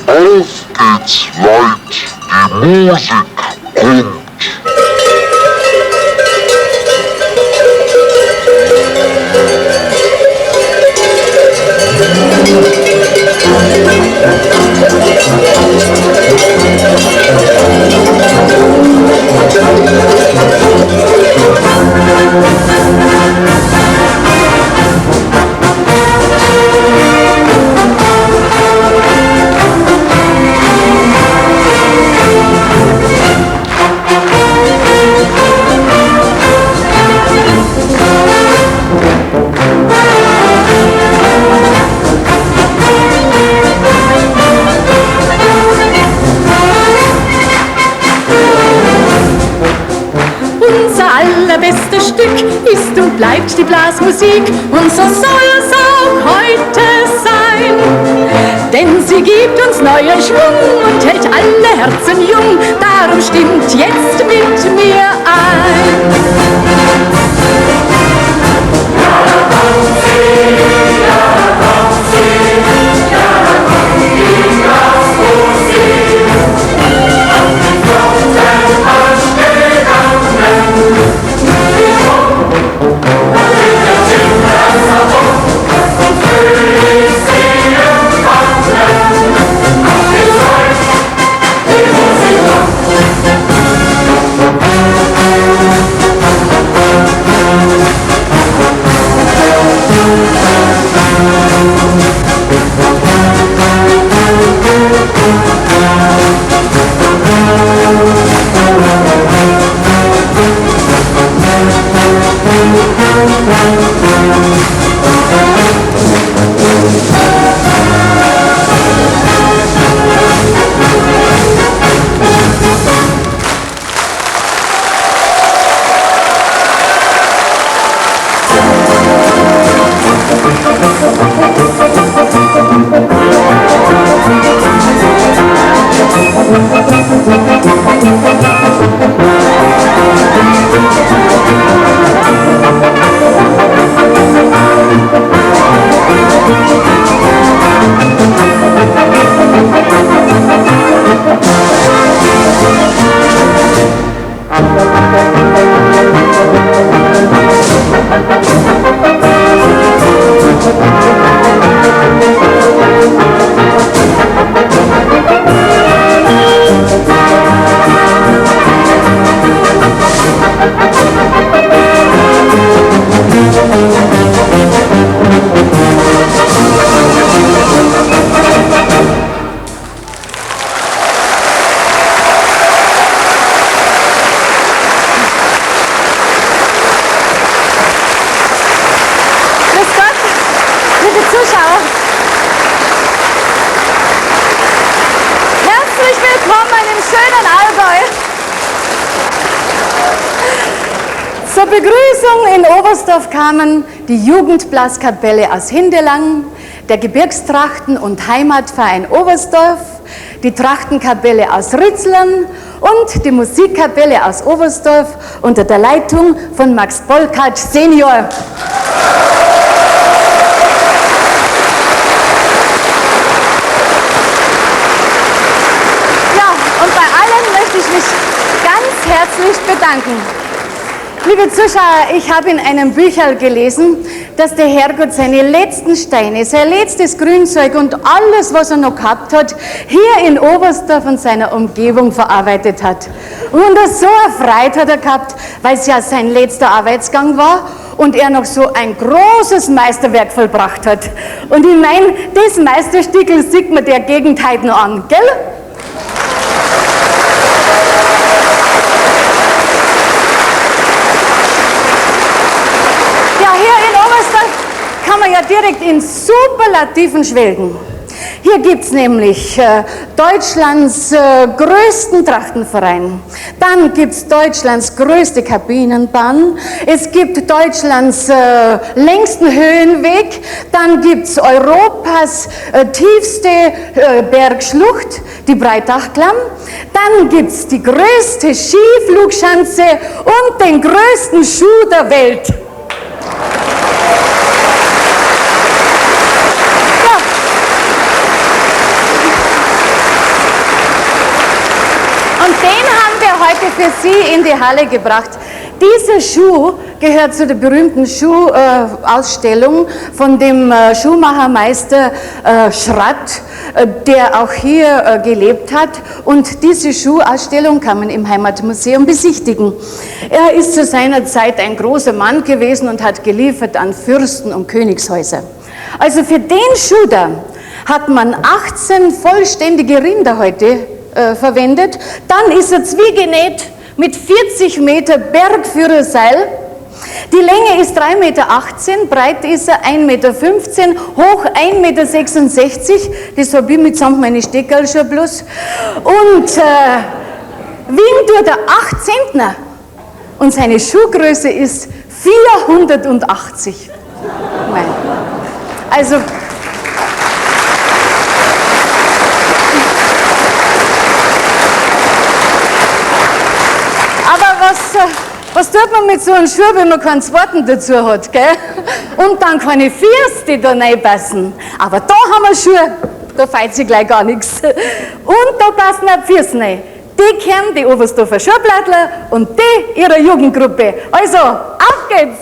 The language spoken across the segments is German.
Auf geht's, Leute, die Musik kommt. Allerbeste Stück ist und bleibt die Blasmusik, und so soll es auch heute sein. Denn sie gibt uns neuen Schwung und hält alle Herzen jung, darum stimmt jetzt mit mir ein. Zur Begrüßung in Oberstdorf kamen die Jugendblaskapelle aus Hindelang, der Gebirgstrachten- und Heimatverein Oberstdorf, die Trachtenkapelle aus Ritzlern und die Musikkapelle aus Oberstdorf unter der Leitung von Max Bolkart Senior. Ja, und bei allen möchte ich mich ganz herzlich bedanken. Liebe Zuschauer, ich habe in einem Bücherl gelesen, dass der Herrgott seine letzten Steine, sein letztes Grünzeug und alles, was er noch gehabt hat, hier in Oberstdorf und seiner Umgebung verarbeitet hat. Und er so erfreut hat er gehabt, weil es ja sein letzter Arbeitsgang war und er noch so ein großes Meisterwerk vollbracht hat. Und ich meine, das Meisterstickel sieht man der Gegend heute noch an, gell? Kann man ja direkt in Superlativen schwelgen. Hier gibt es nämlich Deutschlands größten Trachtenverein. Dann gibt es Deutschlands größte Kabinenbahn. Es gibt Deutschlands längsten Höhenweg. Dann gibt es Europas tiefste Bergschlucht, die Breitachklamm. Dann gibt es die größte Skiflugschanze und den größten Schuh der Welt. Und den haben wir heute für Sie in die Halle gebracht. Dieser Schuh gehört zu der berühmten Schuhausstellung von dem Schuhmachermeister Schratt, der auch hier gelebt hat. Und diese Schuhausstellung kann man im Heimatmuseum besichtigen. Er ist zu seiner Zeit ein großer Mann gewesen und hat geliefert an Fürsten und Königshäuser. Also für den Schuh da hat man 18 vollständige Rinder heute verwendet. Dann ist er zwiegenäht mit 40 Meter Bergführerseil. Die Länge ist 3,18 Meter, breit ist er 1,15 Meter, hoch 1,66 Meter. Das habe ich mitsamt meine Steckerl schon bloß. Und wiegen tut er 8 Zentner. Und seine Schuhgröße ist 480. Also was tut man mit so einem Schuh, wenn man keinen zweiten dazu hat, gell? Und dann keine Füße, die da reinpassen. Aber da haben wir Schuhe, da fällt sich gleich gar nichts. Und da passen auch die Füße rein. Die kennen die Oberstdorfer Schuhplattler und die ihrer Jugendgruppe. Also, auf geht's!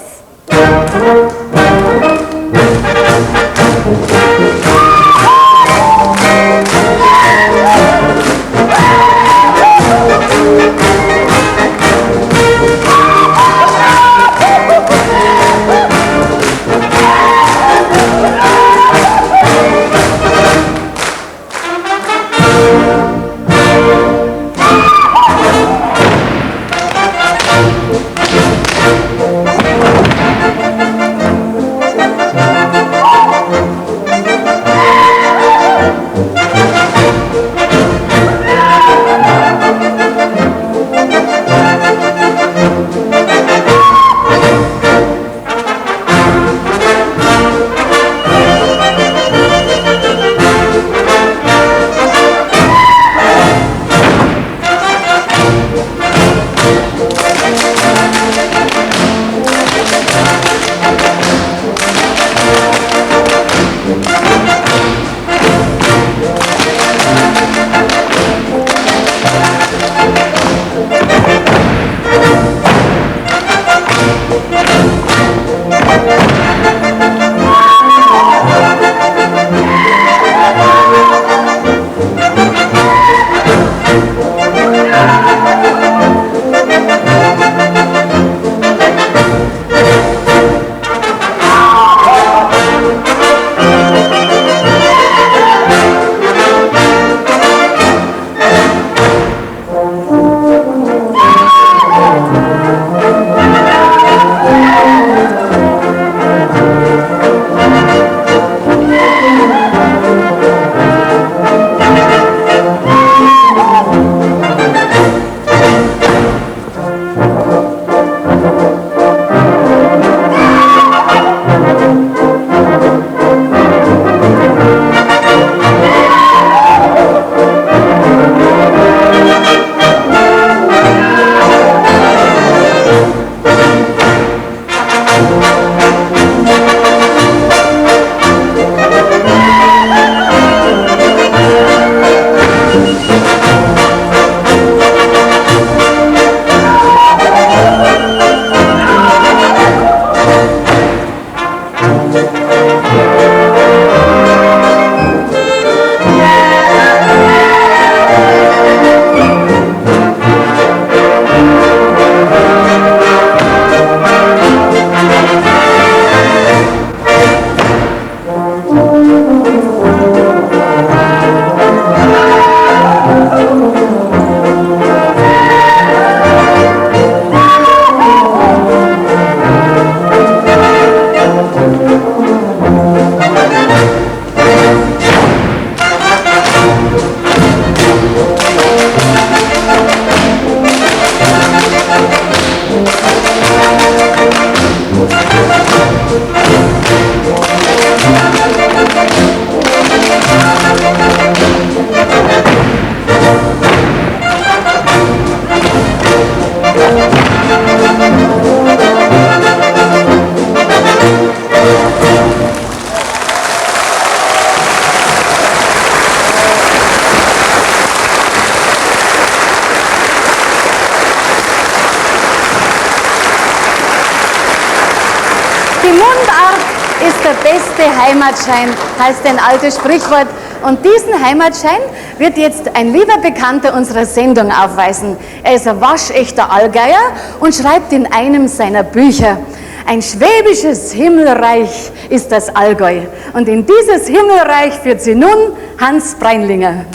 der beste Heimatschein, heißt ein altes Sprichwort. Und diesen Heimatschein wird jetzt ein lieber Bekannter unserer Sendung aufweisen. Er ist ein waschechter Allgäuer und schreibt in einem seiner Bücher: Ein schwäbisches Himmelreich ist das Allgäu. Und in dieses Himmelreich führt sie nun Hans Breinlinger.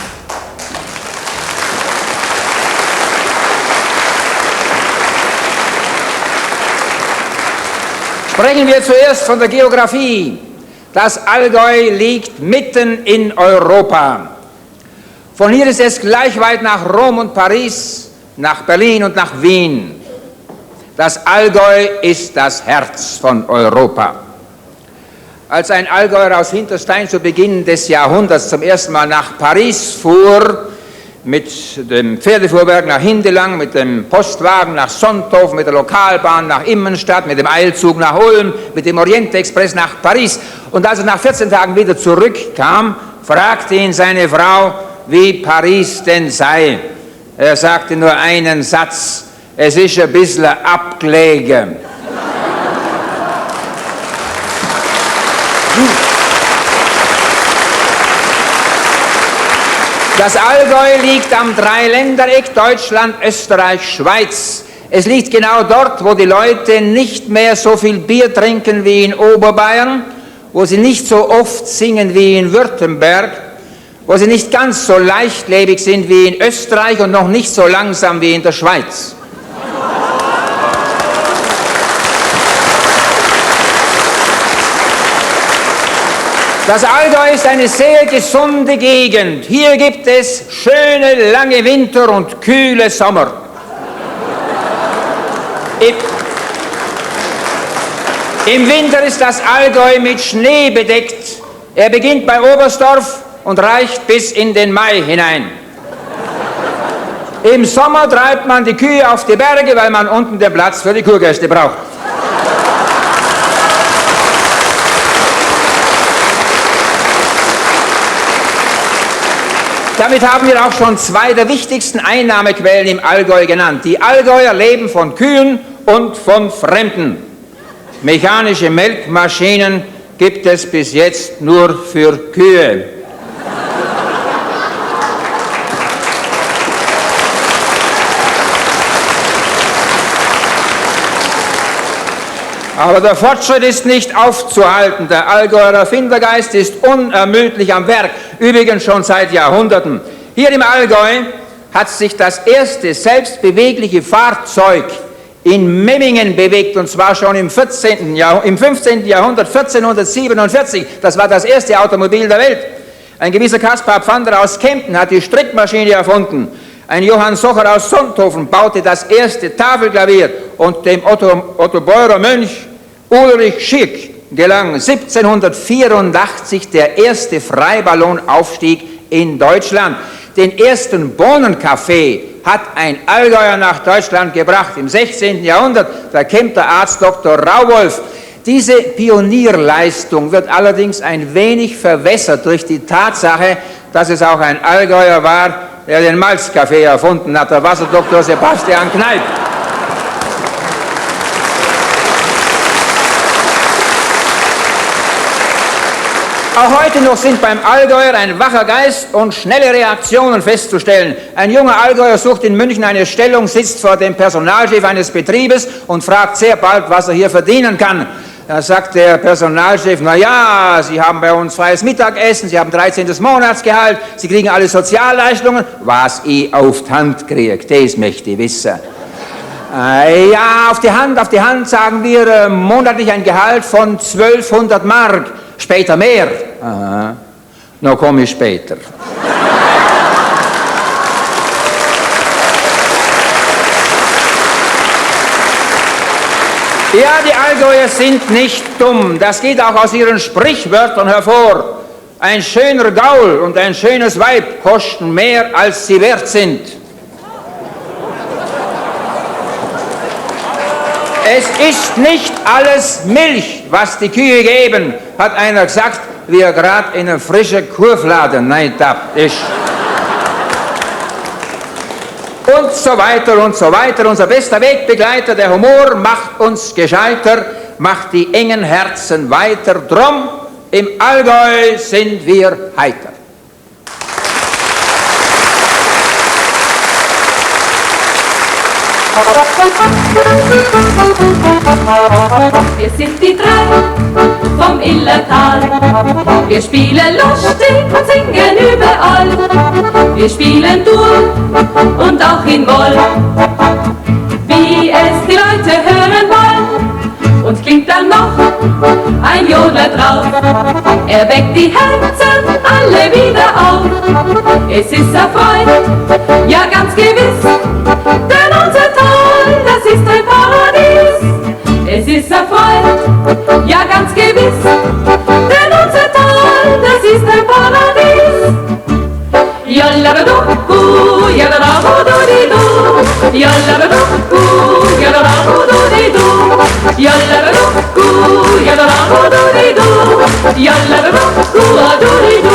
Sprechen wir zuerst von der Geografie. Das Allgäu liegt mitten in Europa. Von hier ist es gleich weit nach Rom und Paris, nach Berlin und nach Wien. Das Allgäu ist das Herz von Europa. Als ein Allgäuer aus Hinterstein zu Beginn des Jahrhunderts zum ersten Mal nach Paris fuhr, mit dem Pferdefuhrwerk nach Hindelang, mit dem Postwagen nach Sonthofen, mit der Lokalbahn nach Immenstadt, mit dem Eilzug nach Ulm, mit dem Orientexpress nach Paris. Und als er nach 14 Tagen wieder zurückkam, fragte ihn seine Frau, wie Paris denn sei. Er sagte nur einen Satz: Es ist ein bisschen abgelegen. Das Allgäu liegt am Dreiländereck Deutschland, Österreich, Schweiz. Es liegt genau dort, wo die Leute nicht mehr so viel Bier trinken wie in Oberbayern, wo sie nicht so oft singen wie in Württemberg, wo sie nicht ganz so leichtlebig sind wie in Österreich und noch nicht so langsam wie in der Schweiz. Das Allgäu ist eine sehr gesunde Gegend. Hier gibt es schöne, lange Winter und kühle Sommer. Im Winter ist das Allgäu mit Schnee bedeckt. Er beginnt bei Oberstdorf und reicht bis in den Mai hinein. Im Sommer treibt man die Kühe auf die Berge, weil man unten den Platz für die Kurgäste braucht. Damit haben wir auch schon zwei der wichtigsten Einnahmequellen im Allgäu genannt. Die Allgäuer leben von Kühen und von Fremden. Mechanische Melkmaschinen gibt es bis jetzt nur für Kühe. Aber der Fortschritt ist nicht aufzuhalten. Der Allgäuer Erfindergeist ist unermüdlich am Werk, übrigens schon seit Jahrhunderten. Hier im Allgäu hat sich das erste selbstbewegliche Fahrzeug in Memmingen bewegt, und zwar schon im 15. Jahrhundert, 1447. Das war das erste Automobil der Welt. Ein gewisser Kaspar Pfander aus Kempten hat die Strickmaschine erfunden. Ein Johann Socher aus Sonthofen baute das erste Tafelklavier, und dem Ottobeurer Mönch Ulrich Schick gelang 1784 der erste Freiballonaufstieg in Deutschland. Den ersten Bohnenkaffee hat ein Allgäuer nach Deutschland gebracht im 16. Jahrhundert, der Kempter Arzt Dr. Rauwolf. Diese Pionierleistung wird allerdings ein wenig verwässert durch die Tatsache, dass es auch ein Allgäuer war, der den Malzkaffee erfunden hat, der Wasserdoktor Sebastian Kneipp. Auch heute noch sind beim Allgäuer ein wacher Geist und schnelle Reaktionen festzustellen. Ein junger Allgäuer sucht in München eine Stellung, sitzt vor dem Personalchef eines Betriebes und fragt sehr bald, was er hier verdienen kann. Da sagt der Personalchef: Na ja, Sie haben bei uns freies Mittagessen, Sie haben 13. Monatsgehalt, Sie kriegen alle Sozialleistungen. Was ich auf die Hand kriege, das möchte ich wissen. Ja, auf die Hand sagen wir monatlich ein Gehalt von 1200 Mark. Später mehr. Aha, noch komme ich später. Ja, die Allgäuer sind nicht dumm. Das geht auch aus ihren Sprichwörtern hervor. Ein schöner Gaul und ein schönes Weib kosten mehr, als sie wert sind. Es ist nicht alles Milch, was die Kühe geben, hat einer gesagt, wie er gerade in einem frischen Kurfladen reintappt ist. Und so weiter und so weiter. Unser bester Wegbegleiter, der Humor, macht uns gescheiter. macht die engen Herzen weiter. Drum, im Allgäu sind wir heiter. Wir sind die drei vom Illertal. Wir spielen lustig und singen überall. Wir spielen Dur und auch in Moll, wie es die Leute hören wollen. Und klingt dann noch ein Jodler drauf. Er weckt die Herzen alle wieder auf. Es ist erfreut, ja ganz gewiss, denn unser Tal, das ist ein Paradies. Es ist erfreut, ja ganz gewiss, denn unser Tal, das ist ein Paradies. Yalla-da-do-hu, yalla-da-ho-do-di-do, yalla-da-do-hu, yalla-da-ho-do-di-do, yalla-da-do-hu, yalla-da-ho-do-di-do, yalla-da-do-hu-a-do-di-do.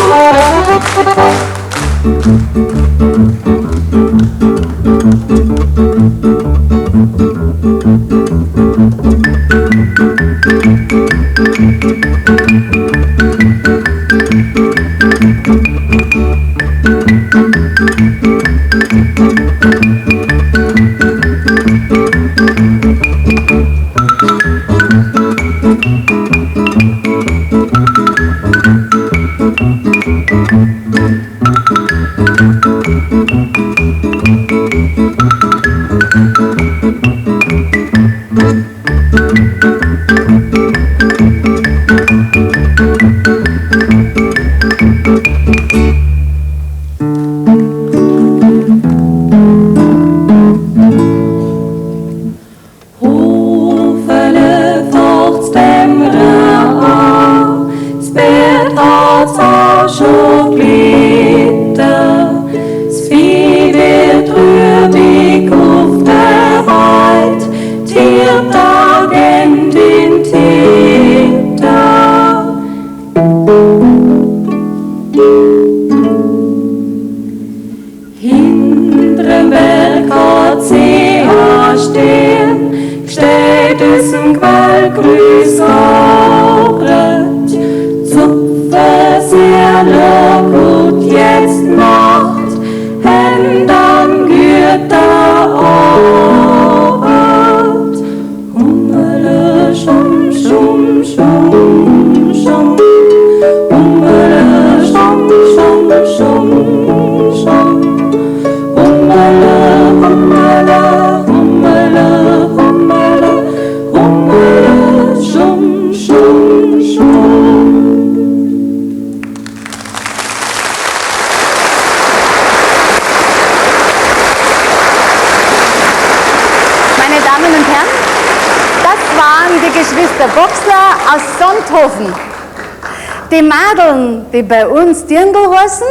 Die Madeln, die bei uns Dirndl heißen,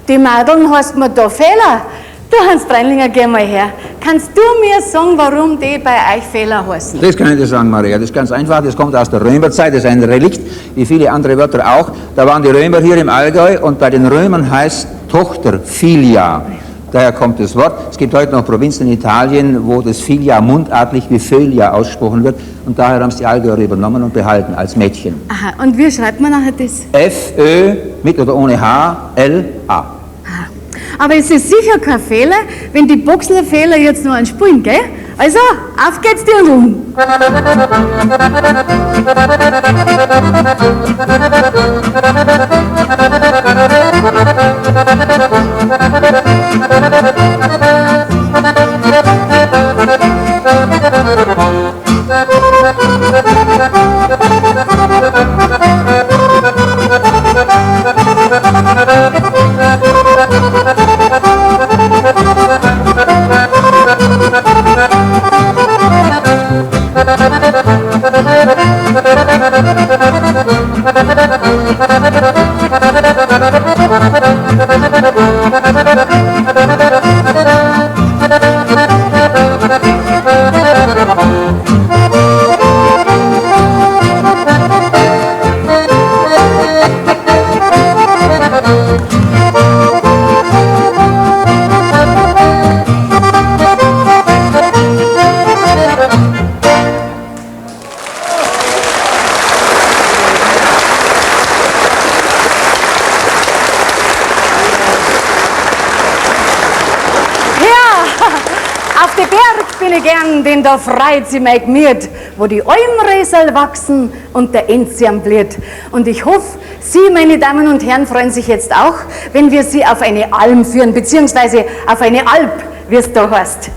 die Madeln heißt man da Fehler. Du Hans Breinlinger, geh mal her. Kannst du mir sagen, warum die bei euch Fehler heißen? Das kann ich dir sagen, Maria. Das ist ganz einfach. Das kommt aus der Römerzeit. Das ist ein Relikt, wie viele andere Wörter auch. Da waren die Römer hier im Allgäu und bei den Römern heißt Tochter Filia. Daher kommt das Wort. Es gibt heute noch Provinzen in Italien, wo das Filia mundartlich wie Filia ausgesprochen wird. Und daher haben es die Allgäuer übernommen und behalten als Mädchen. Aha, und wie schreibt man nachher das? F-Ö, mit oder ohne H, L-A. Aber es ist sicher kein Fehler, wenn die Boxler Fehler jetzt nur anspielen, gell? Also, auf geht's dir rum. Garten, denn da freut sie mein Gemüt, wo die Almresel wachsen und der Enzian blüht. Und ich hoffe, Sie, meine Damen und Herren, freuen sich jetzt auch, wenn wir Sie auf eine Alm führen, beziehungsweise auf eine Alp, wie es da heißt.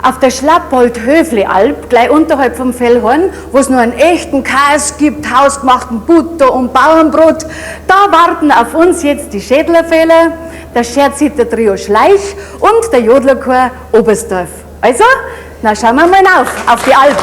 Auf der Schlappold-Höfli-Alp, gleich unterhalb vom Fellhorn, wo es nur einen echten Käse gibt, hausgemachten Butter und Bauernbrot, da warten auf uns jetzt die Schädlerfälle, der Scherzhütter-Trio Schleich und der Jodlerchor Oberstdorf. Also, na schauen wir mal auf die Alp.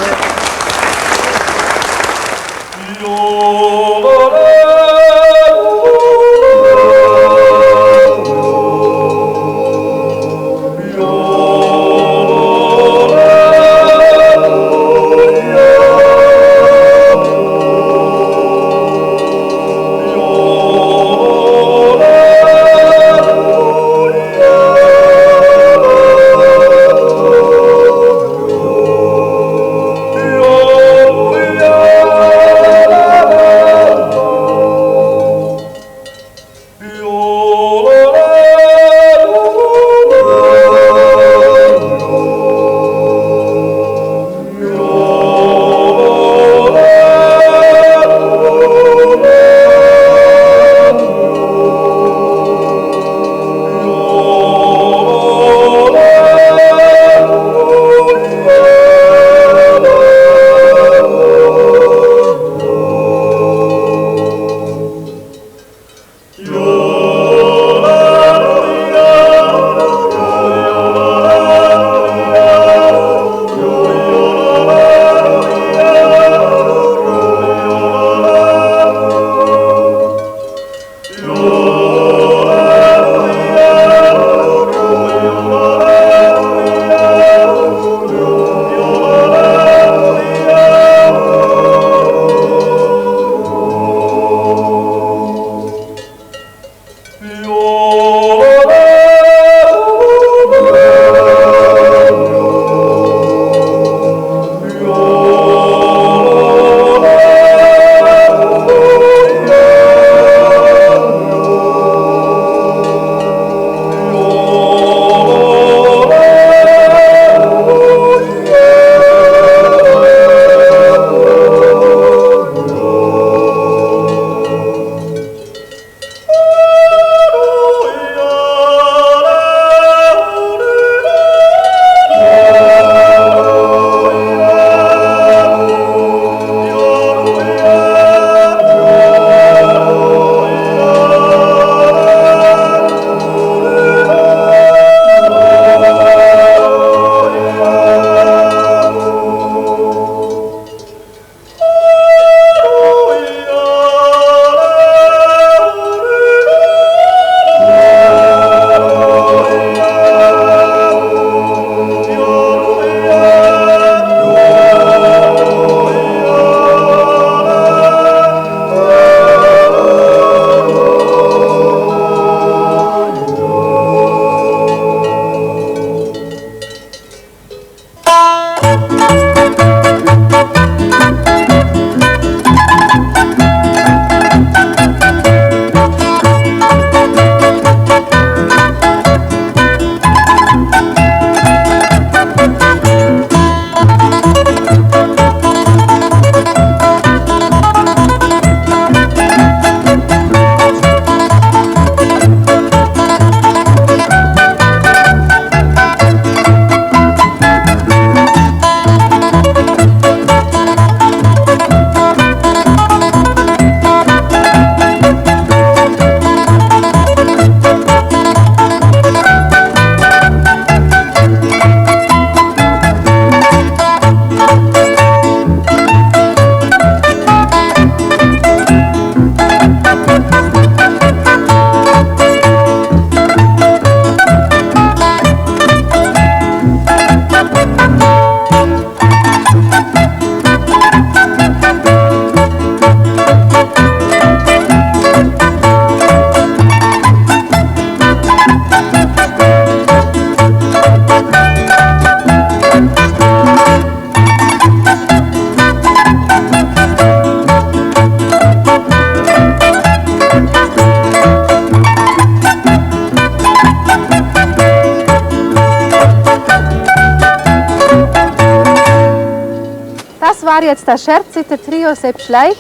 war jetzt das Scherziter-Trio Sepp Schleich.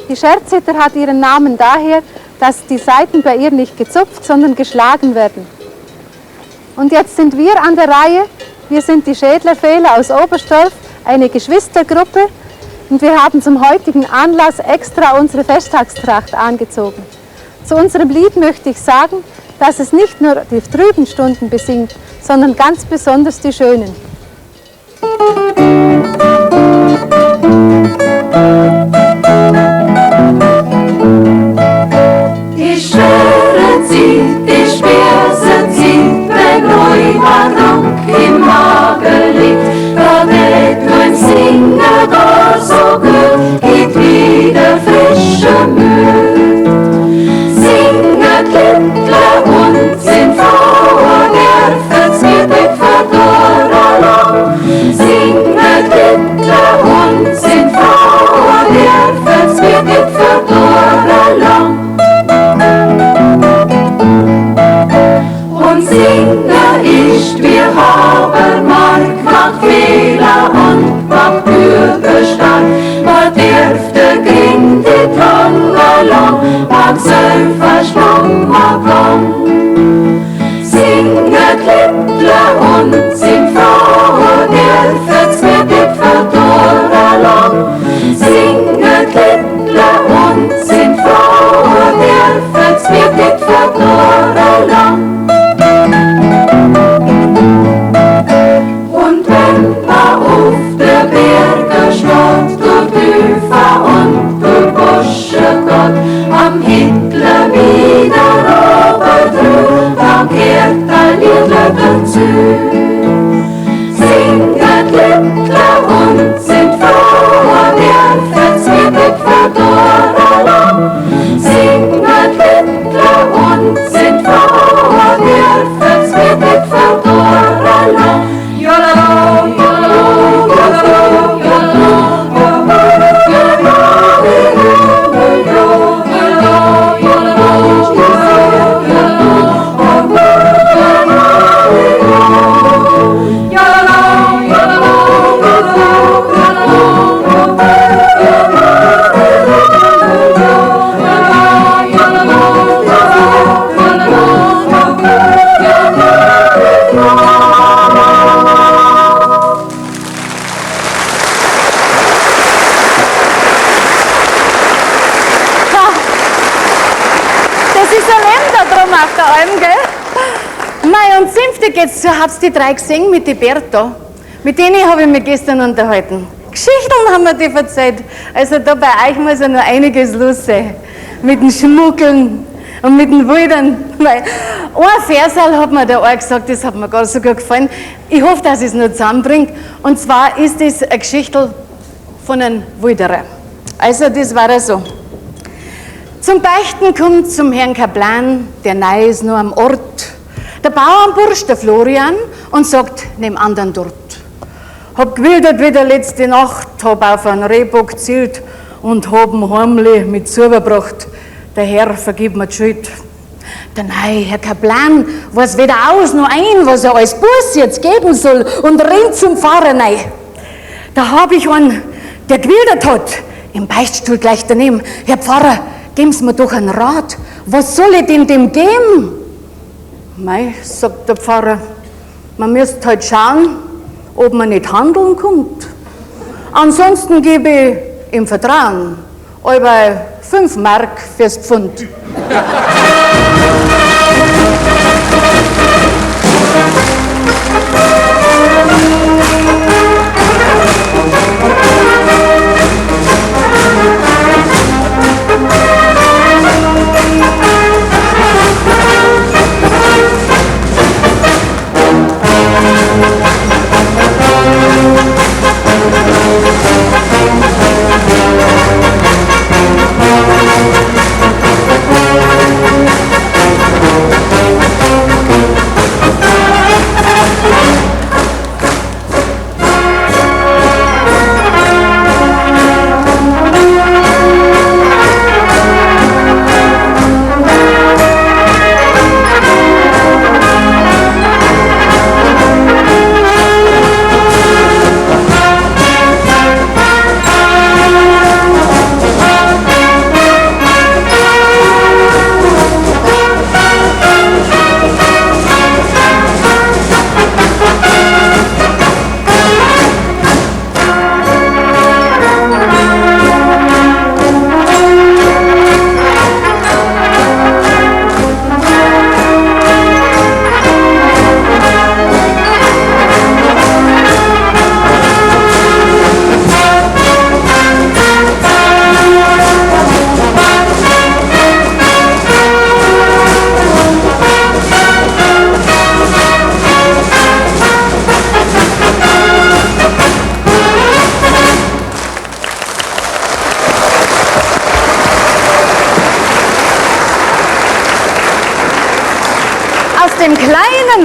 Die Scherziter hat ihren Namen daher, dass die Saiten bei ihr nicht gezupft, sondern geschlagen werden. Und jetzt sind wir an der Reihe. Wir sind die Schädlerfehler aus Oberstdorf, eine Geschwistergruppe. Und wir haben zum heutigen Anlass extra unsere Festtagstracht angezogen. Zu unserem Lied möchte ich sagen, dass es nicht nur die trüben Stunden besingt, sondern ganz besonders die schönen. Die Schwere zieht, die Schwerse zieht, wenn Räuberung im Magen liegt, da wird mein Singer da so gut, geht wieder frische Mühe. Singer Kittler und sind Frauen, der verzwirrt verdorren. Singer Kittler und sind Frauen, der verzwirrt verdorren. Und Singer ist wie Habermark, macht Fehler und macht Bürgerstand. Man dürfte gegen die Tonne lang, mag selber Schwamm kommen. Singer Kittler und sind Frauen, der verzwirrt verdorren. Singer Kittler und sind Frauen, der verzwirrt verdorren. Und wenn man auf der Berge steht, durch Ufer und durch Busche geht, am Hitler wieder runter drüber, dann kehrt ein Liedler dazu. Singer Kittler und sind Frauen, der verzwirrt verdorren. Singer Kittler und sind Frauen, der verzwirrt verdorren. Jolala, jolala, jolala, Und Zünfte geht's zu, hab's die drei gesehen mit die Bertha. Mit denen habe ich mich gestern unterhalten. Geschichten haben wir die erzählt. Also da bei euch muss ja noch einiges los sein. Mit dem Schmuggeln und mit den Wildern. Weil ein Versal hat mir der auch gesagt, das hat mir gar so gut gefallen. Ich hoffe, dass es noch zusammenbringt. Und zwar ist das eine Geschichte von einem Wilderer. Also das war er so. Zum Beichten kommt zum Herrn Kaplan, der neu ist nur am Ort, der Bauernbursch, der Florian, und sagt neben anderen dort: Hab gewildert wie der letzte Nacht, hab auf einen Rehbock gezielt und hab'n heimlich mit zugebracht. Der Herr vergib mir die Schuld. Der neue Herr Kaplan weiß weder aus noch ein, was er als Buß jetzt geben soll, und rennt zum Pfarrer rein. Da hab ich einen, der gewildert hat, im Beichtstuhl gleich daneben: Herr Pfarrer, geben Sie mir doch einen Rat, was soll ich denn dem geben? Mei, sagt der Pfarrer, man müsste halt schauen, ob man nicht handeln kommt. Ansonsten gebe ich im Vertrauen über 5 Mark fürs Pfund.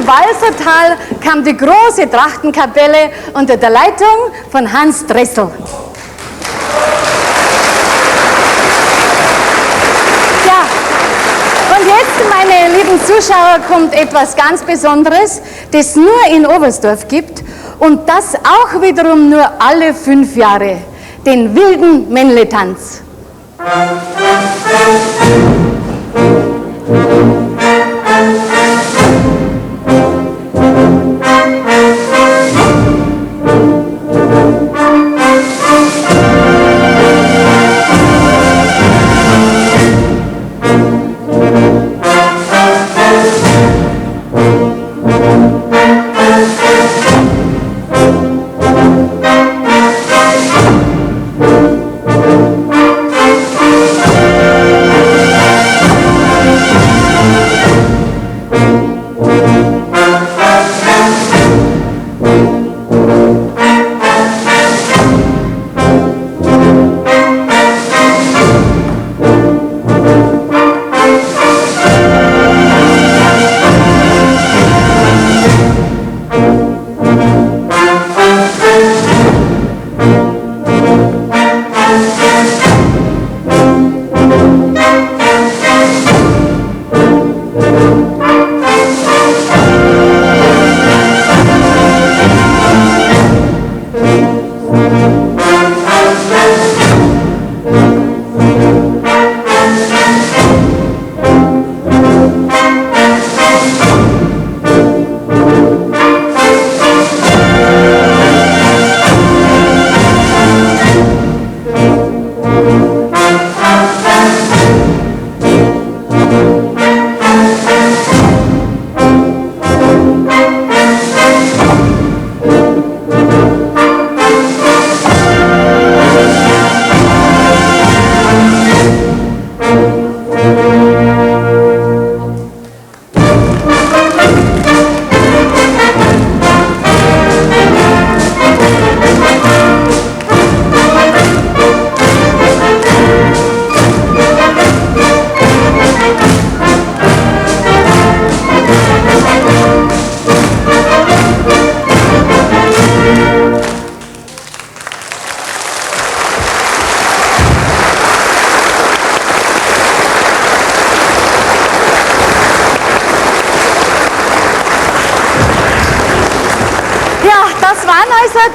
dem Walsertal kam die große Trachtenkapelle unter der Leitung von Hans Dressel. Ja, und jetzt, meine lieben Zuschauer, kommt etwas ganz Besonderes, das nur in Oberstdorf gibt und das auch wiederum nur alle 5 Jahre, den wilden Männletanz.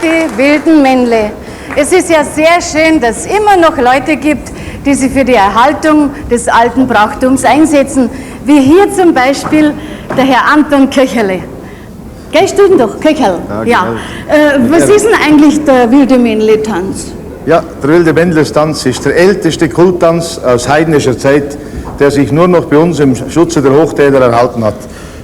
Die wilden Männle. Es ist ja sehr schön, dass es immer noch Leute gibt, die sich für die Erhaltung des alten Brauchtums einsetzen, wie hier zum Beispiel der Herr Anton Köcherle. Gell, stimmt doch, Köcherl. Ja. Was ist denn eigentlich der wilde Männle-Tanz? Ja, der wilde Männle-Tanz ist der älteste Kulttanz aus heidnischer Zeit, der sich nur noch bei uns im Schutze der Hochtäler erhalten hat.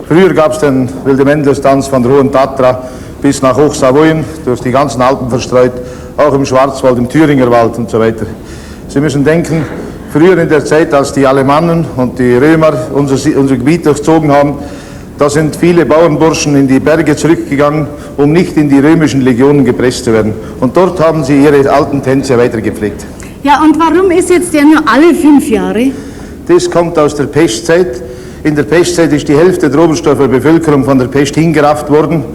Früher gab es den wilde Männle-Tanz von der Hohen Tatra bis nach Hochsavoyen, durch die ganzen Alpen verstreut, auch im Schwarzwald, im Thüringer Wald und so weiter. Sie müssen denken, früher in der Zeit, als die Alemannen und die Römer unser Gebiet durchzogen haben, da sind viele Bauernburschen in die Berge zurückgegangen, um nicht in die römischen Legionen gepresst zu werden. Und dort haben sie ihre alten Tänze weitergepflegt. Ja, und warum ist jetzt der nur alle 5 Jahre? Das kommt aus der Pestzeit. In der Pestzeit ist die Hälfte der Oberstdorfer Bevölkerung von der Pest hingerafft worden.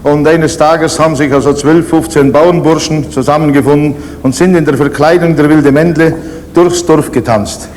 Und eines Tages haben sich also 12, 15 Bauernburschen zusammengefunden und sind in der Verkleidung der wilde Männle durchs Dorf getanzt.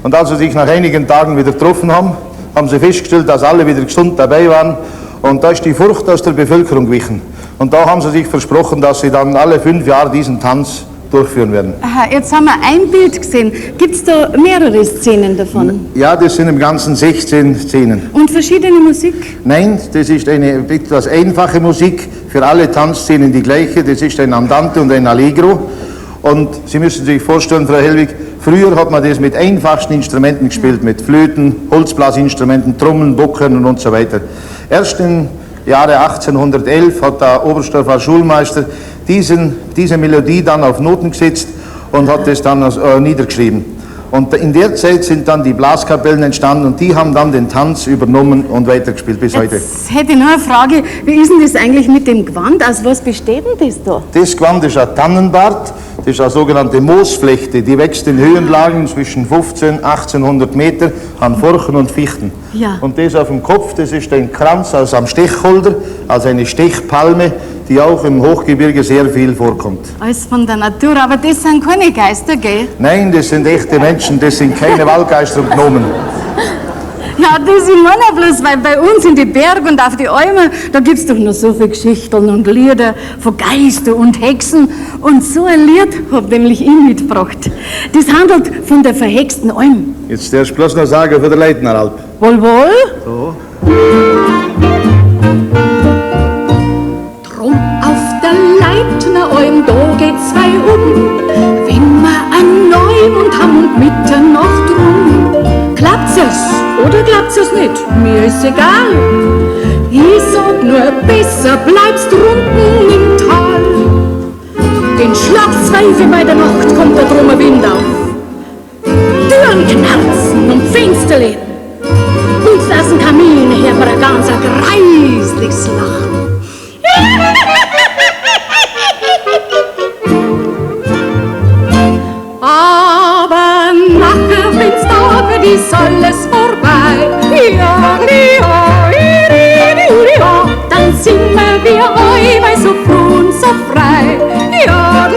Und als sie sich nach einigen Tagen wieder getroffen haben, haben sie festgestellt, dass alle wieder gesund dabei waren. Und da ist die Furcht aus der Bevölkerung gewichen. Und da haben sie sich versprochen, dass sie dann alle 5 Jahre diesen Tanz durchführen werden. Aha, jetzt haben wir ein Bild gesehen. Gibt es da mehrere Szenen davon? Ja, das sind im Ganzen 16 Szenen. Und verschiedene Musik? Nein, das ist eine etwas einfache Musik, für alle Tanzszenen die gleiche. Das ist ein Andante und ein Allegro. Und Sie müssen sich vorstellen, Frau Hellwig, früher hat man das mit einfachsten Instrumenten gespielt, mit Flöten, Holzblasinstrumenten, Trommeln, Bockern und so weiter. Erst im Jahre 1811 hat der Oberstdorfer Schulmeister diese Melodie dann auf Noten gesetzt und hat das dann niedergeschrieben. Und in der Zeit sind dann die Blaskapellen entstanden und die haben dann den Tanz übernommen und weitergespielt bis heute. Jetzt hätte ich noch eine Frage, wie ist denn das eigentlich mit dem Gewand? Aus was besteht denn das da? Das Gewand ist ein Tannenbart, Das ist eine sogenannte Moosflechte, die wächst in Höhenlagen zwischen 15 und 1800 Meter an Forchen und Fichten. Ja. Und das auf dem Kopf, das ist ein Kranz aus einem Stechholder, also eine Stechpalme, die auch im Hochgebirge sehr viel vorkommt. Alles von der Natur, aber das sind keine Geister, gell? Nein, das sind echte Menschen, das sind keine Waldgeister und Gnomen. Ja, das ist meiner bloß, weil bei uns in die Berge und auf die Alme, da gibt's doch noch so viele Geschichten und Lieder von Geister und Hexen. Und so ein Lied hab nämlich ich mitgebracht. Das handelt von der verhexten Alm. Jetzt darfst du bloß noch sagen für den Leitneralp. Wohl, wohl? So. Drum auf der Leitneralm, da geht's zwei wenn wir an Neumond haben und Mitternacht rum. Klappt's es oder klappt's es nicht? Mir ist egal. Ich sag nur, besser bleibst drunten im Tal. Den Schlafzweifel bei der Nacht kommt da drum ein Wind auf. Türen knarzen und Fenster läden. Und aus dem Kamin hört man ein ganz greisliches Lachen. Aber nachher, wenn's da wird, ist alles vorbei. Ja, dann singen wir euch so froh und so frei. Ja,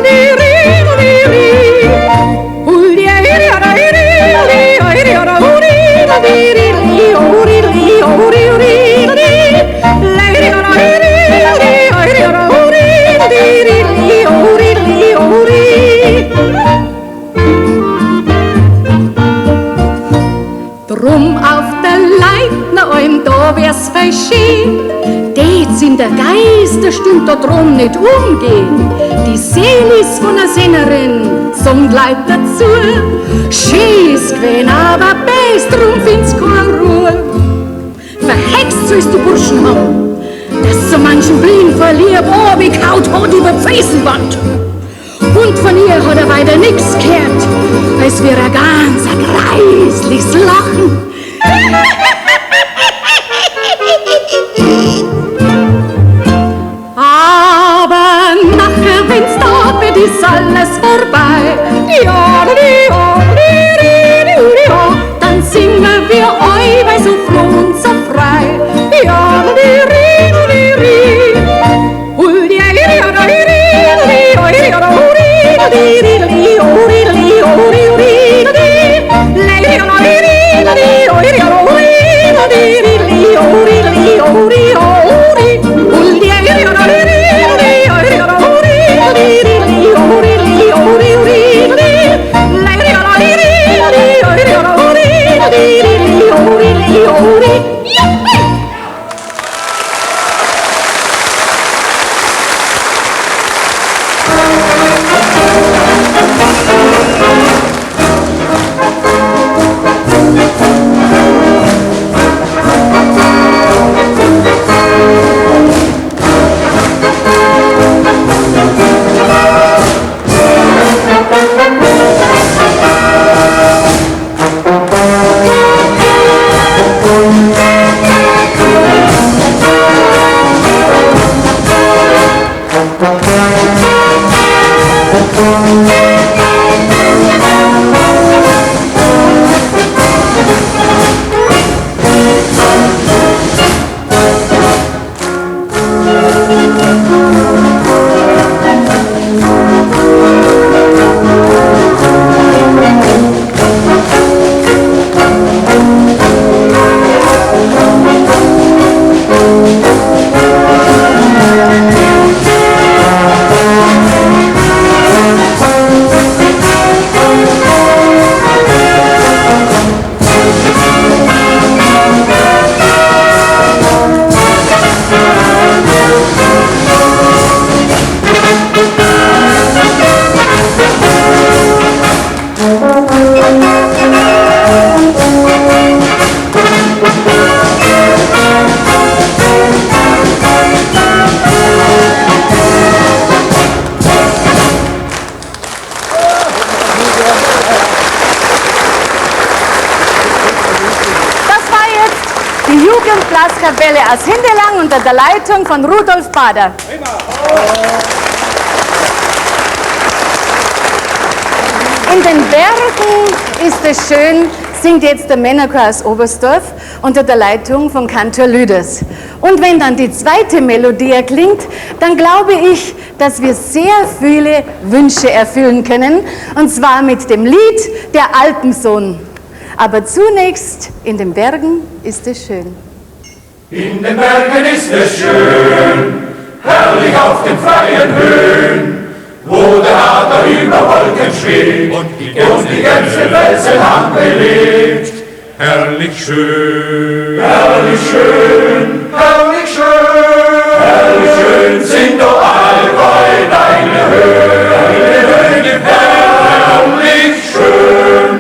Drum auf der Leitneralm, da wär's fein schön. Tät's in der Geisterstund da drum nicht umgehen. Die Seele ist von der Sängerin, zum Leid dazu. Schön ist gewesen, aber best, drum find's keine Ruhe. Verhext sollst die Burschen haben, dass so manchen Blind vor Lieb runtergekaut hat über die Felsenwand. Und von ihr hat er weiter nix gehört, als wär ein ganz greisliches Lachen. Aber nachher, wenn's da wird, ist alles vorbei. Ja, dann singen wir euch so froh und so frei. Ja, Blaskapelle aus Hindelang unter der Leitung von Rudolf Bader. In den Bergen ist es schön, singt jetzt der Männerchor aus Oberstdorf unter der Leitung von Kantor Lüders. Und wenn dann die zweite Melodie erklingt, dann glaube ich, dass wir sehr viele Wünsche erfüllen können, und zwar mit dem Lied Der Alpensohn. Aber zunächst, in den Bergen ist es schön. In den Bergen ist es schön, herrlich auf den freien Höhen, wo der Adler über Wolken schwebt und die ganze Felsenhang belebt. Herrlich schön, herrlich schön, herrlich schön, herrlich schön sind doch allweil deine Höhen, herrlich schön.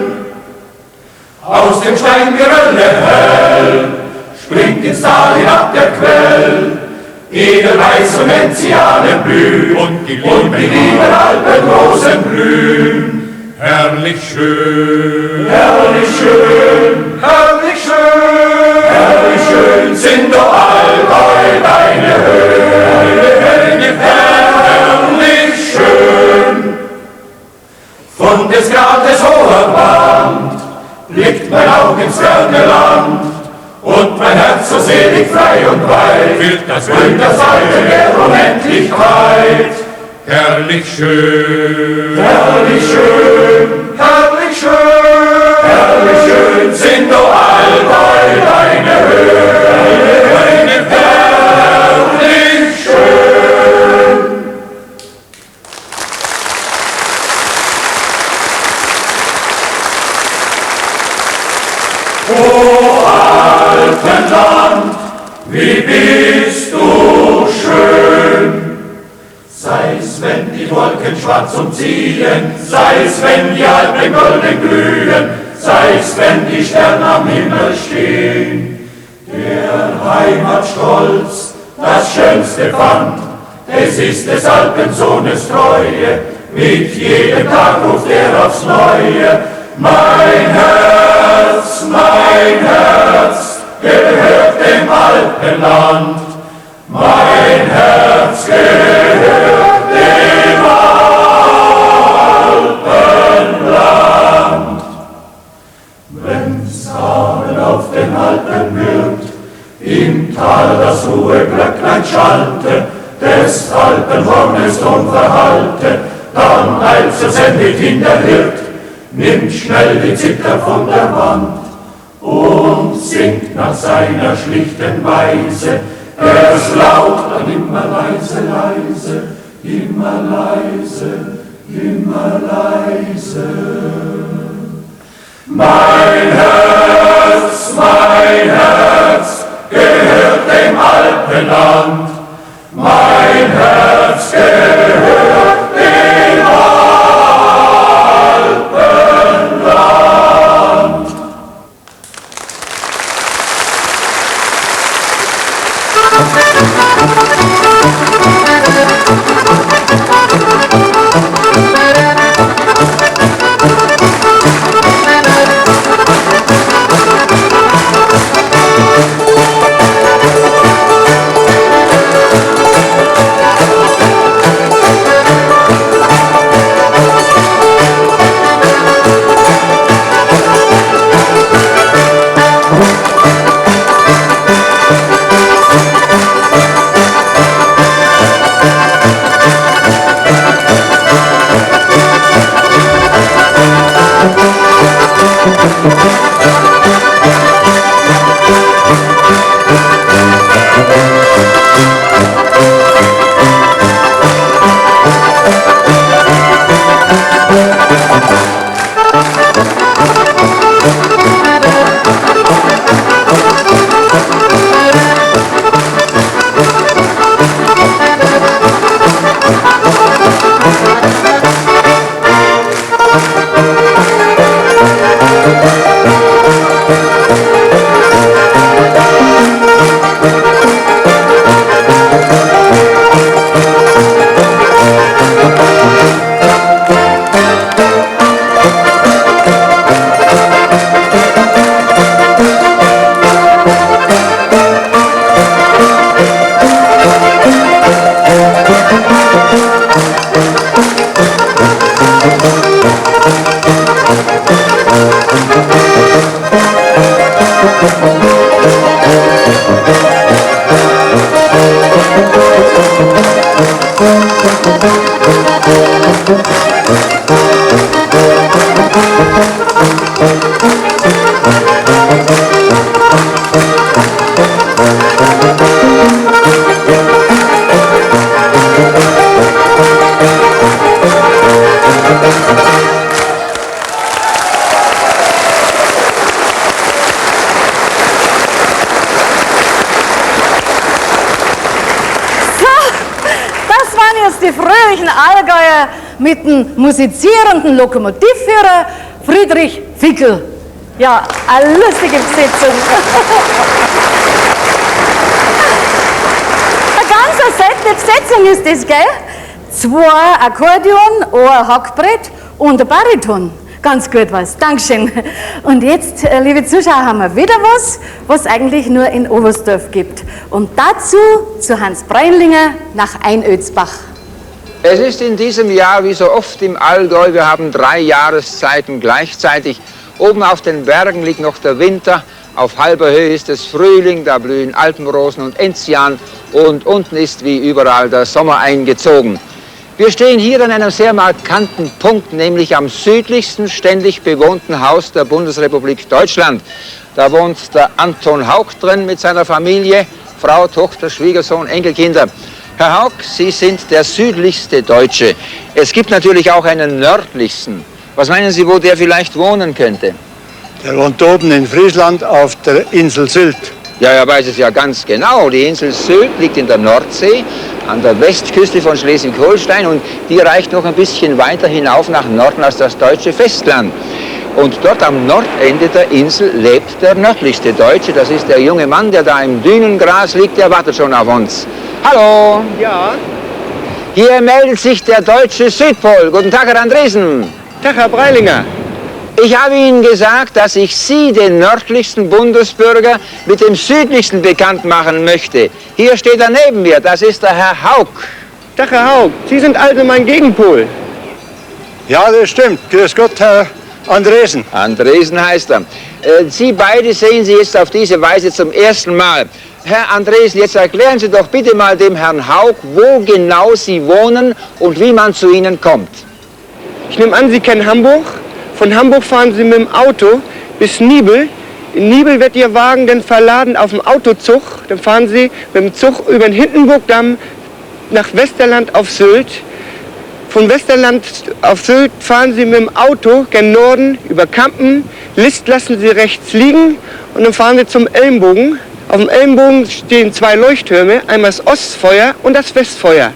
Aus dem Steingerölle hell springt ins Tal hinab der Quell, Edelweiß und Enzianen blühen und die lieben Alpenrosen blühen. Herrlich schön, herrlich schön, herrlich schön, herrlich schön sind doch allweil deine Höhen, herrlich schön. Von des Grates hoher Wand blickt mein Auge ins ferne Land, und mein Herz so selig, frei und weit, fühlt das Alte der Unendlichkeit. Herrlich schön, herrlich schön, herrlich schön, herrlich schön sind doch allweil deine Höhen, herrlich schön. Oh Alpenland, wie bist du schön! Sei's, wenn die Wolken schwarz umziehen, sei's, wenn die Alpen golden glühen, sei's, wenn die Sterne am Himmel stehen. Der Heimatstolz, das schönste Pfand, es ist des Alpensohnes Treue, mit jedem Tag ruft er aufs Neue. Mein Herz gehört dem Alpenland, mein Herz gehört dem Alpenland. Wenn Samen auf den Alpen hört, im Tal das hohe Glöcklein schallte, des Alpenhornes Ton verhallte, dann eilt zur Sendit hin der Hirt, nimmt schnell die Zither von der Wand und singt nach seiner schlichten Weise. Erst laut, dann immer leise, leise, immer leise, immer leise. Mein Herz gehört dem Alpenland, mein Herz gehört dem Alpenland. mit dem musizierenden Lokomotivführer Friedrich Fickel. Ja, eine lustige Besetzung. Eine ganz seltene Besetzung ist das, gell? 2 Akkordeon, ein Hackbrett und ein Bariton. Ganz gut was, Dankeschön. Und jetzt, liebe Zuschauer, haben wir wieder was eigentlich nur in Oberstdorf gibt. Und dazu zu Hans Breinlinger nach Einödsbach. Es ist in diesem Jahr wie so oft im Allgäu, wir haben 3 Jahreszeiten gleichzeitig. Oben auf den Bergen liegt noch der Winter, auf halber Höhe ist es Frühling, da blühen Alpenrosen und Enzian und unten ist wie überall der Sommer eingezogen. Wir stehen hier an einem sehr markanten Punkt, nämlich am südlichsten ständig bewohnten Haus der Bundesrepublik Deutschland. Da wohnt der Anton Haug drin mit seiner Familie, Frau, Tochter, Schwiegersohn, Enkelkinder. Herr Haug, Sie sind der südlichste Deutsche. Es gibt natürlich auch einen nördlichsten. Was meinen Sie, wo der vielleicht wohnen könnte? Der wohnt oben in Friesland auf der Insel Sylt. Ja, er weiß es ja ganz genau. Die Insel Sylt liegt in der Nordsee, an der Westküste von Schleswig-Holstein und die reicht noch ein bisschen weiter hinauf nach Norden als das deutsche Festland. Und dort am Nordende der Insel lebt der nördlichste Deutsche. Das ist der junge Mann, der da im Dünengras liegt, der wartet schon auf uns. Hallo! Ja? Hier meldet sich der deutsche Südpol. Guten Tag, Herr Andresen. Tag, Herr Breilinger. Ich habe Ihnen gesagt, dass ich Sie, den nördlichsten Bundesbürger, mit dem südlichsten bekannt machen möchte. Hier steht er neben mir, das ist der Herr Haug. Tag, Herr Haug, Sie sind also mein Gegenpol. Ja, das stimmt. Grüß Gott, Herr Andresen. Andresen heißt er. Sie beide sehen Sie jetzt auf diese Weise zum ersten Mal. Herr Andresen, jetzt erklären Sie doch bitte mal dem Herrn Haug, wo genau Sie wohnen und wie man zu Ihnen kommt. Ich nehme an, Sie kennen Hamburg. Von Hamburg fahren Sie mit dem Auto bis Nibel. In Nibel wird Ihr Wagen dann verladen auf dem Autozug. Dann fahren Sie mit dem Zug über den Hindenburgdamm nach Westerland auf Sylt. Von Westerland auf Sylt fahren Sie mit dem Auto gen Norden über Kampen. List lassen Sie rechts liegen und dann fahren Sie zum Ellenbogen. Auf dem Ellenbogen stehen 2 Leuchttürme, einmal das Ostfeuer und das Westfeuer.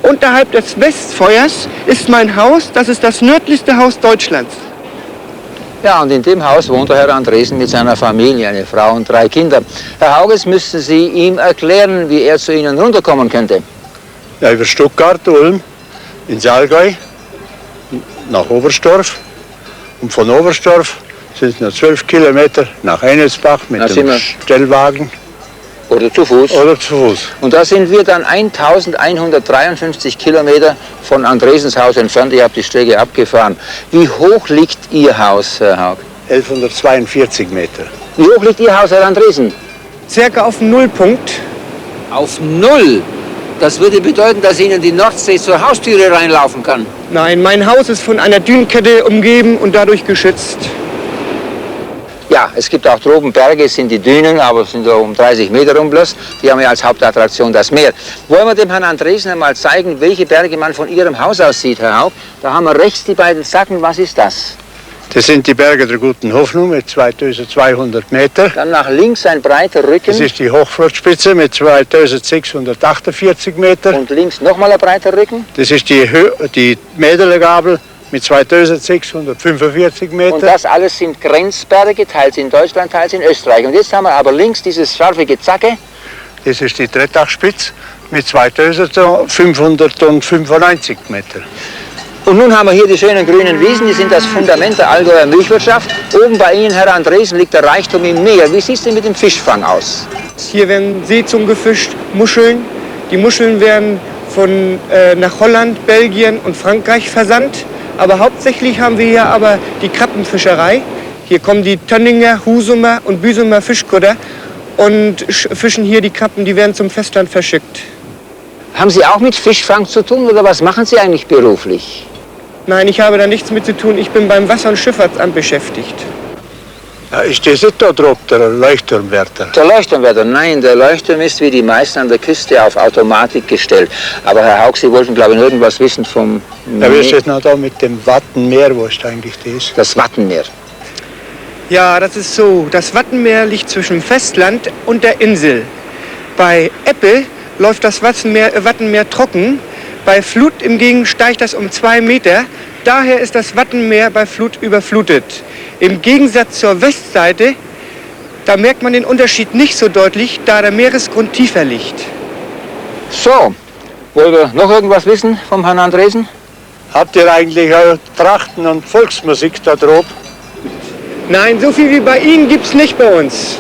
Unterhalb des Westfeuers ist mein Haus, das ist das nördlichste Haus Deutschlands. Ja, und in dem Haus wohnt der Herr Andresen mit seiner Familie, eine Frau und 3 Kinder. Herr Hauges, müssten Sie ihm erklären, wie er zu Ihnen runterkommen könnte? Ja, über Stuttgart, Ulm, ins Allgäu, nach Oberstdorf. Und von Oberstdorf sind es noch 12 Kilometer nach Einödsbach mit dem Stellwagen. Oder zu Fuß? Oder zu Fuß. Und da sind wir dann 1153 Kilometer von Andresens Haus entfernt. Ich habe die Strecke abgefahren. Wie hoch liegt Ihr Haus, Herr Haug? 1142 Meter. Wie hoch liegt Ihr Haus, Herr Andresen? Circa auf dem Nullpunkt. Auf 0? Das würde bedeuten, dass Ihnen die Nordsee zur Haustüre reinlaufen kann. Nein, mein Haus ist von einer Dünenkette umgeben und dadurch geschützt. Ja, es gibt auch droben Berge, es sind die Dünen, aber es sind so um 30 Meter rum bloß. Die haben ja als Hauptattraktion das Meer. Wollen wir dem Herrn Andresen einmal zeigen, welche Berge man von Ihrem Haus aus sieht, Herr Haug? Da haben wir rechts die beiden Zacken. Was ist das? Das sind die Berge der Guten Hoffnung mit 2200 Meter. Dann nach links ein breiter Rücken. Das ist die Hochflotspitze mit 2648 Meter. Und links nochmal ein breiter Rücken. Das ist die Mäderlegabel mit 2645 Meter. Und das alles sind Grenzberge, teils in Deutschland, teils in Österreich. Und jetzt haben wir aber links dieses scharfe Gezacke. Das ist die Trettachspitze mit 2595 Meter. Und nun haben wir hier die schönen grünen Wiesen, die sind das Fundament der Allgäuer Milchwirtschaft. Oben bei Ihnen, Herr Andresen, liegt der Reichtum im Meer. Wie sieht es denn mit dem Fischfang aus? Hier werden Seezungen gefischt, Muscheln. Die Muscheln werden nach Holland, Belgien und Frankreich versandt. Aber hauptsächlich haben wir hier aber die Krabbenfischerei. Hier kommen die Tönninger, Husumer und Büsumer Fischkutter und fischen hier die Krabben, die werden zum Festland verschickt. Haben Sie auch mit Fischfang zu tun oder was machen Sie eigentlich beruflich? Nein, ich habe da nichts mit zu tun. Ich bin beim Wasser- und Schifffahrtsamt beschäftigt. Ja, ist das nicht da drauf, der Leuchtturmwärter? Der Leuchtturmwärter, nein, der Leuchtturm ist wie die meisten an der Küste auf Automatik gestellt. Aber Herr Haug, Sie wollten, glaube ich, irgendwas wissen vom... Ja, wie ist das noch da mit dem Wattenmeer, wo ist eigentlich das? Das Wattenmeer. Ja, das ist so. Das Wattenmeer liegt zwischen Festland und der Insel. Bei Eppel läuft das Wattenmeer trocken. Bei Flut hingegen steigt das um 2 Meter. Daher ist das Wattenmeer bei Flut überflutet. Im Gegensatz zur Westseite, da merkt man den Unterschied nicht so deutlich, da der Meeresgrund tiefer liegt. So, wollen wir noch irgendwas wissen vom Herrn Andresen? Habt ihr eigentlich auch Trachten und Volksmusik da droben? Nein, so viel wie bei Ihnen gibt's nicht bei uns.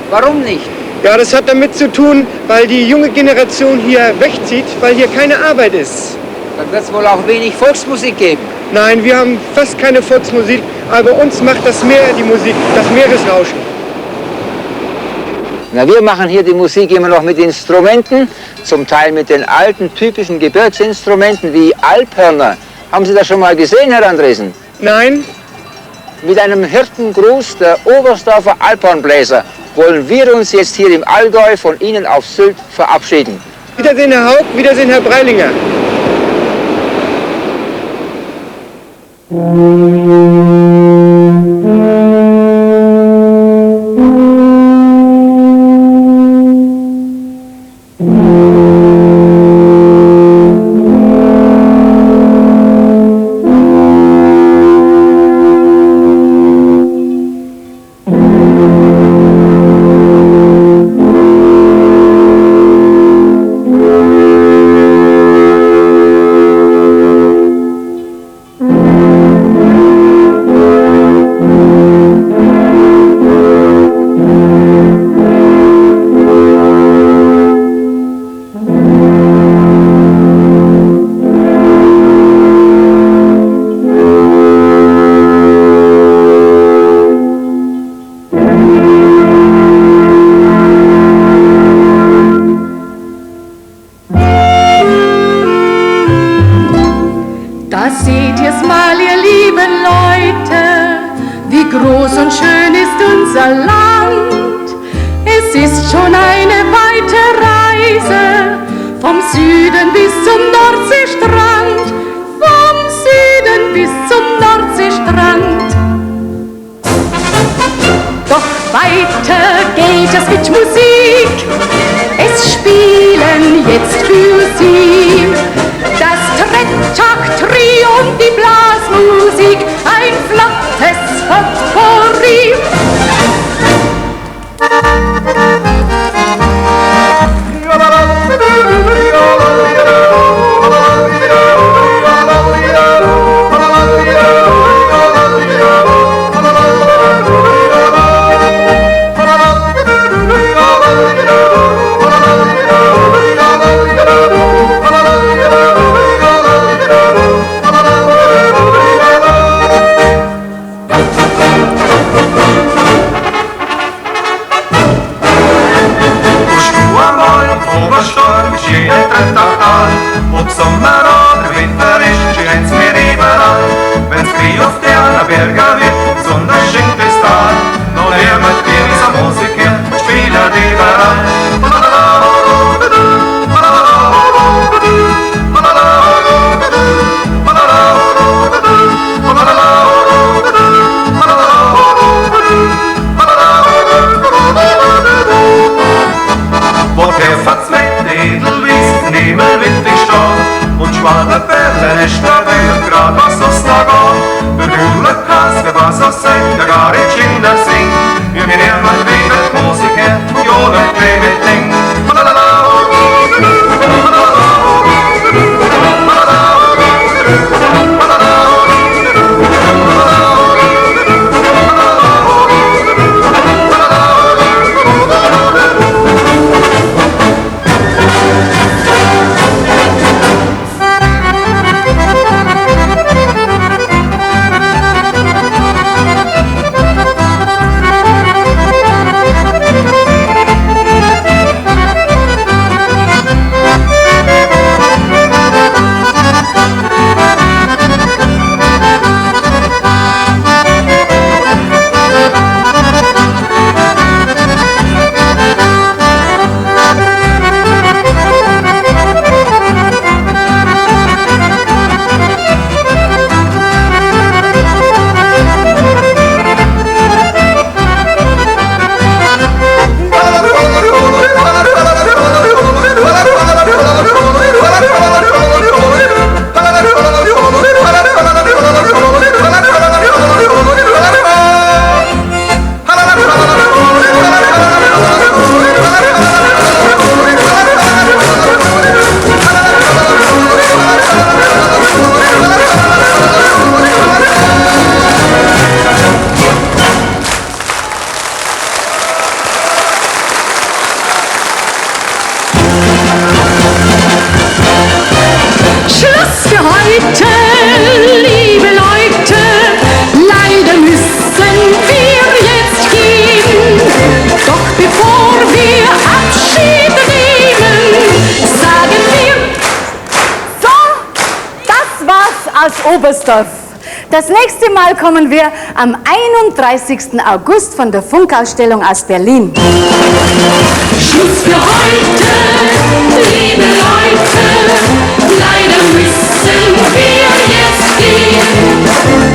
Warum nicht? Ja, das hat damit zu tun, weil die junge Generation hier wegzieht, weil hier keine Arbeit ist. Dann wird es wohl auch wenig Volksmusik geben. Nein, wir haben fast keine Volksmusik, aber uns macht das Meer die Musik, das Meeresrauschen. Na, wir machen hier die Musik immer noch mit Instrumenten, zum Teil mit den alten typischen Gebirgsinstrumenten wie Alphörner. Haben Sie das schon mal gesehen, Herr Andresen? Nein. Mit einem Hirtengruß der Oberstdorfer Alphornbläser wollen wir uns jetzt hier im Allgäu von Ihnen auf Sylt verabschieden. Wiedersehen, Herr Haug, Wiedersehen, Herr Breilinger. Weiter geht es mit Musik. Es spielen jetzt für Sie das Trettach-Trio und die Blasmusik, ein flottes Potpourri. Ob Sommer oder Winter ist, scheint's mir überall. Wenn's Krieg auf der Berge wird, Sonne schenkt es da. Noch mehr mit dieser Musik her, spielen die überall. Woher fat's mit Edelwiesen, Himmel wind die Stadt und schwarze Perlen ist da grad was uns da geht. Der Urlaub Oberstdorf. Das nächste Mal kommen wir am 31. August von der Funkausstellung aus Berlin. Schluss für heute, liebe Leute, leider müssen wir jetzt gehen.